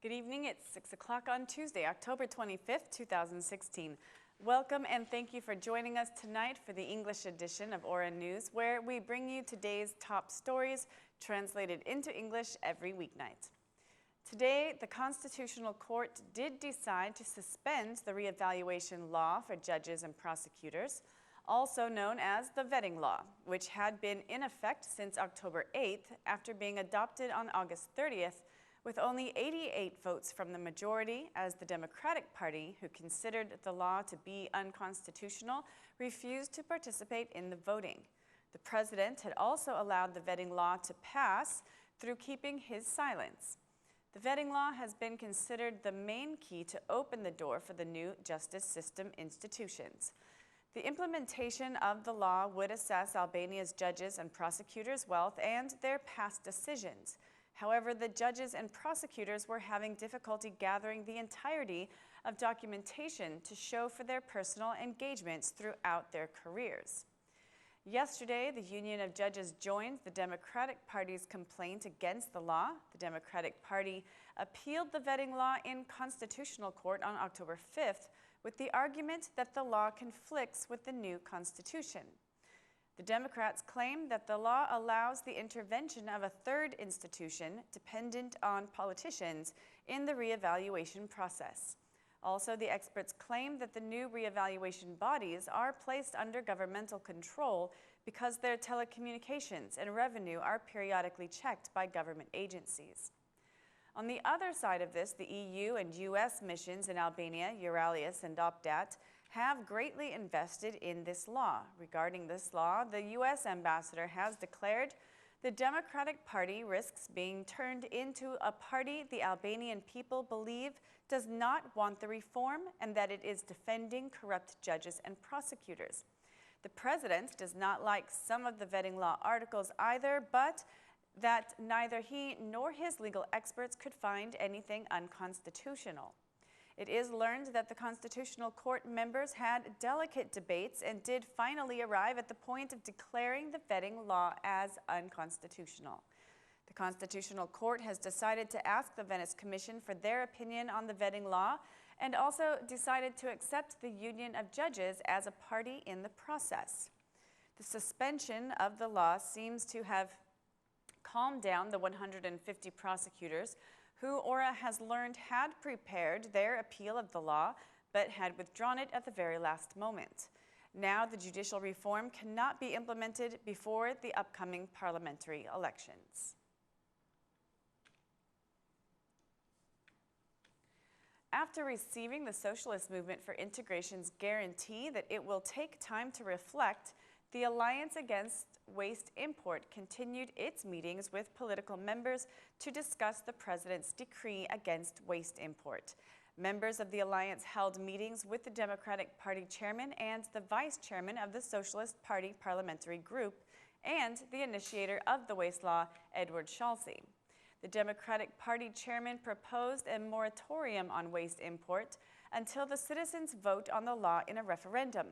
Good evening. It's 6 o'clock on Tuesday, October 25th, 2016. Welcome and thank you for joining us tonight for the English edition of Aura News, where we bring you today's top stories translated into English every weeknight. Today, the Constitutional Court did decide to suspend the reevaluation law for judges and prosecutors, also known as the vetting law, which had been in effect since October 8th after being adopted on August 30th, with only 88 votes from the majority, as the Democratic Party, who considered the law to be unconstitutional, refused to participate in the voting. The president had also allowed the vetting law to pass through keeping his silence. The vetting law has been considered the main key to open the door for the new justice system institutions. The implementation of the law would assess Albania's judges and prosecutors' wealth and their past decisions. However, the judges and prosecutors were having difficulty gathering the entirety of documentation to show for their personal engagements throughout their careers. Yesterday, the Union of Judges joined the Democratic Party's complaint against the law. The Democratic Party appealed the vetting law in Constitutional Court on October 5th with the argument that the law conflicts with the new Constitution. The Democrats claim that the law allows the intervention of a third institution dependent on politicians in the reevaluation process. Also, the experts claim that the new reevaluation bodies are placed under governmental control because their telecommunications and revenue are periodically checked by government agencies. On the other side of this, the EU and US missions in Albania, Euralius and Opdat, have greatly invested in this law. Regarding this law, the U.S. ambassador has declared the Democratic Party risks being turned into a party the Albanian people believe does not want the reform and that it is defending corrupt judges and prosecutors. The president does not like some of the vetting law articles either, but that neither he nor his legal experts could find anything unconstitutional. It is learned that the Constitutional Court members had delicate debates and did finally arrive at the point of declaring the vetting law as unconstitutional. The Constitutional Court has decided to ask the Venice Commission for their opinion on the vetting law and also decided to accept the Union of Judges as a party in the process. The suspension of the law seems to have calmed down the 150 prosecutors who Aura has learned had prepared their appeal of the law, but had withdrawn it at the very last moment. Now the judicial reform cannot be implemented before the upcoming parliamentary elections. After receiving the Socialist Movement for Integration's guarantee that it will take time to reflect, the Alliance Against Waste Import continued its meetings with political members to discuss the president's decree against waste import. Members of the alliance held meetings with the Democratic Party chairman and the vice chairman of the Socialist Party parliamentary group and the initiator of the waste law, Edward Schalse. The Democratic Party chairman proposed a moratorium on waste import until the citizens vote on the law in a referendum.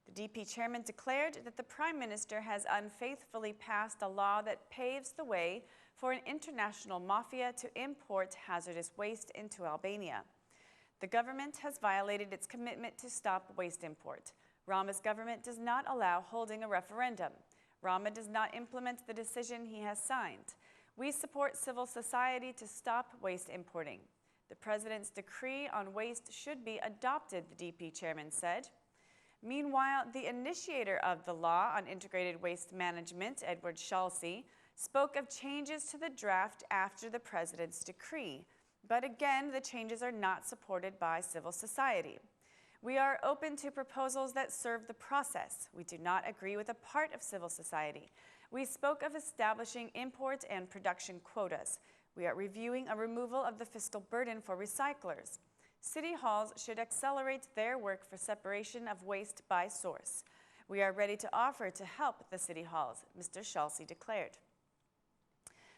The DP chairman declared that the Prime Minister has unfaithfully passed a law that paves the way for an international mafia to import hazardous waste into Albania. The government has violated its commitment to stop waste import. Rama's government does not allow holding a referendum. Rama does not implement the decision he has signed. We support civil society to stop waste importing. The president's decree on waste should be adopted, the DP chairman said. Meanwhile, the initiator of the law on integrated waste management, Edward Schalse, spoke of changes to the draft after the president's decree. But again, the changes are not supported by civil society. We are open to proposals that serve the process. We do not agree with a part of civil society. We spoke of establishing import and production quotas. We are reviewing a removal of the fiscal burden for recyclers. City halls should accelerate their work for separation of waste by source. We are ready to offer to help the city halls, Mr. Schalse declared.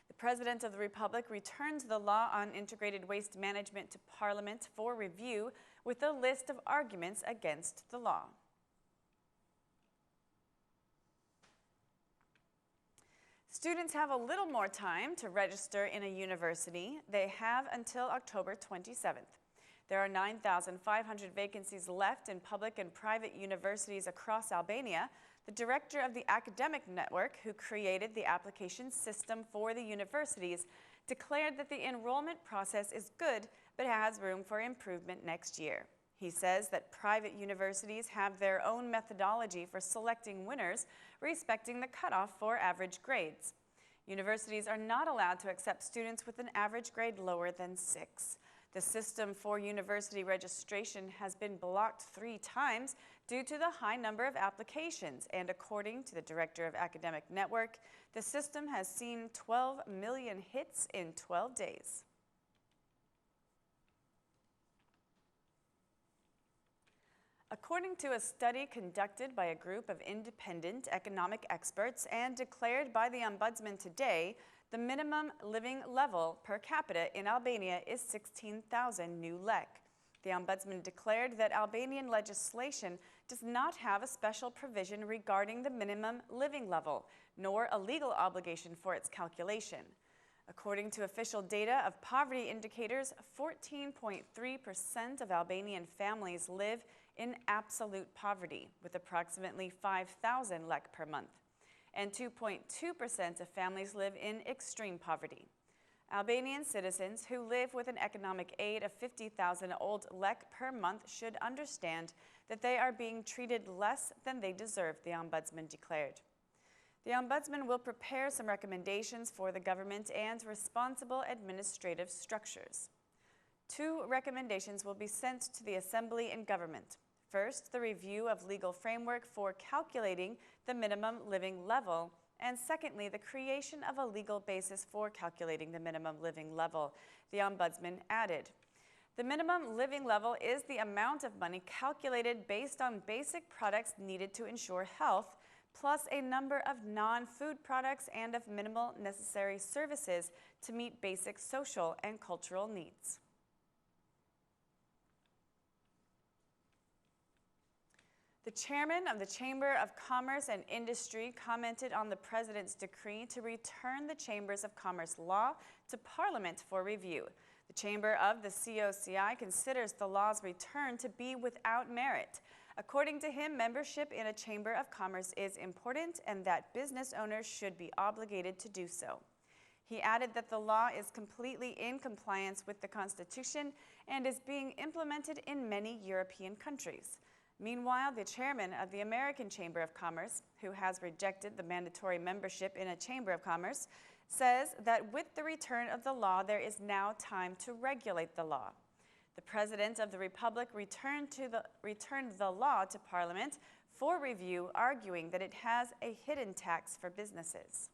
The President of the Republic returned the law on integrated waste management to Parliament for review with a list of arguments against the law. Students have a little more time to register in a university. They have until October 27th. There are 9,500 vacancies left in public and private universities across Albania. The director of the academic network, who created the application system for the universities, declared that the enrollment process is good but has room for improvement next year. He says that private universities have their own methodology for selecting winners, respecting the cutoff for average grades. Universities are not allowed to accept students with an average grade lower than 6. The system for university registration has been blocked 3 times due to the high number of applications, and according to the director of academic network, the system has seen 12 million hits in 12 days. According to a study conducted by a group of independent economic experts and declared by the Ombudsman today, the minimum living level per capita in Albania is 16,000 new lek. The Ombudsman declared that Albanian legislation does not have a special provision regarding the minimum living level, nor a legal obligation for its calculation. According to official data of poverty indicators, 14.3% of Albanian families live in absolute poverty, with approximately 5,000 lek per month, and 2.2% of families live in extreme poverty. Albanian citizens who live with an economic aid of 50,000 old lek per month should understand that they are being treated less than they deserve, the Ombudsman declared. The Ombudsman will prepare some recommendations for the government and responsible administrative structures. 2 recommendations will be sent to the Assembly and government. First, the review of legal framework for calculating the minimum living level, and secondly, the creation of a legal basis for calculating the minimum living level, the Ombudsman added. The minimum living level is the amount of money calculated based on basic products needed to ensure health, plus a number of non-food products and of minimal necessary services to meet basic social and cultural needs. The chairman of the Chamber of Commerce and Industry commented on the president's decree to return the Chambers of Commerce law to Parliament for review. The chamber of the COCI considers the law's return to be without merit. According to him, membership in a Chamber of Commerce is important and that business owners should be obligated to do so. He added that the law is completely in compliance with the Constitution and is being implemented in many European countries. Meanwhile, the chairman of the American Chamber of Commerce, who has rejected the mandatory membership in a Chamber of Commerce, says that with the return of the law, there is now time to regulate the law. The President of the Republic returned the law to Parliament for review, arguing that it has a hidden tax for businesses.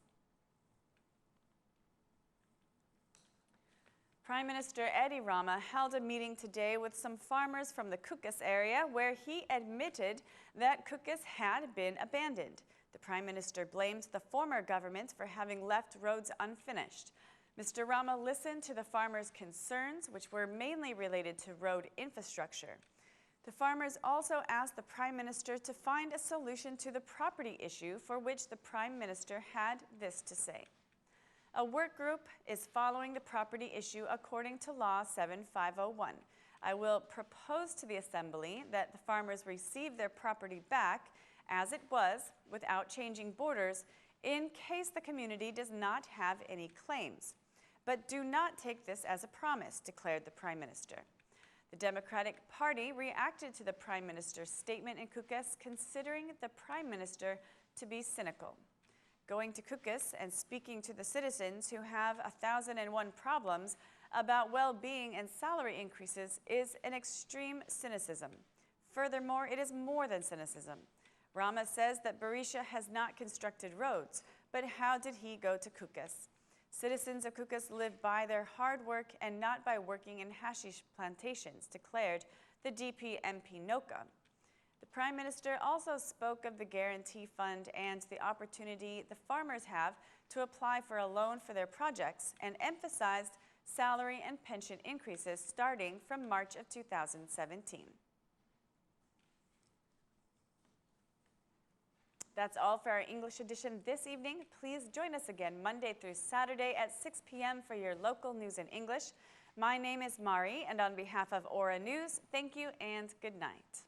Prime Minister Rama held a meeting today with some farmers from the Kukes area where he admitted that Kukes had been abandoned. The Prime Minister blamed the former government for having left roads unfinished. Mr. Rama listened to the farmers' concerns, which were mainly related to road infrastructure. The farmers also asked the Prime Minister to find a solution to the property issue, for which the Prime Minister had this to say. A work group is following the property issue according to Law 7501. I will propose to the Assembly that the farmers receive their property back as it was without changing borders in case the community does not have any claims. But do not take this as a promise, declared the Prime Minister. The Democratic Party reacted to the Prime Minister's statement in Kukes, considering the Prime Minister to be cynical. Going to Kukes and speaking to the citizens who have 1,001 problems about well-being and salary increases is an extreme cynicism. Furthermore, it is more than cynicism. Rama says that Berisha has not constructed roads, but how did he go to Kukes? Citizens of Kukes live by their hard work and not by working in hashish plantations, declared the DP MP Noka. The Prime Minister also spoke of the Guarantee Fund and the opportunity the farmers have to apply for a loan for their projects, and emphasized salary and pension increases starting from March of 2017. That's all for our English edition this evening. Please join us again Monday through Saturday at 6 p.m. for your local news in English. My name is Mari, and on behalf of Aura News, thank you and good night.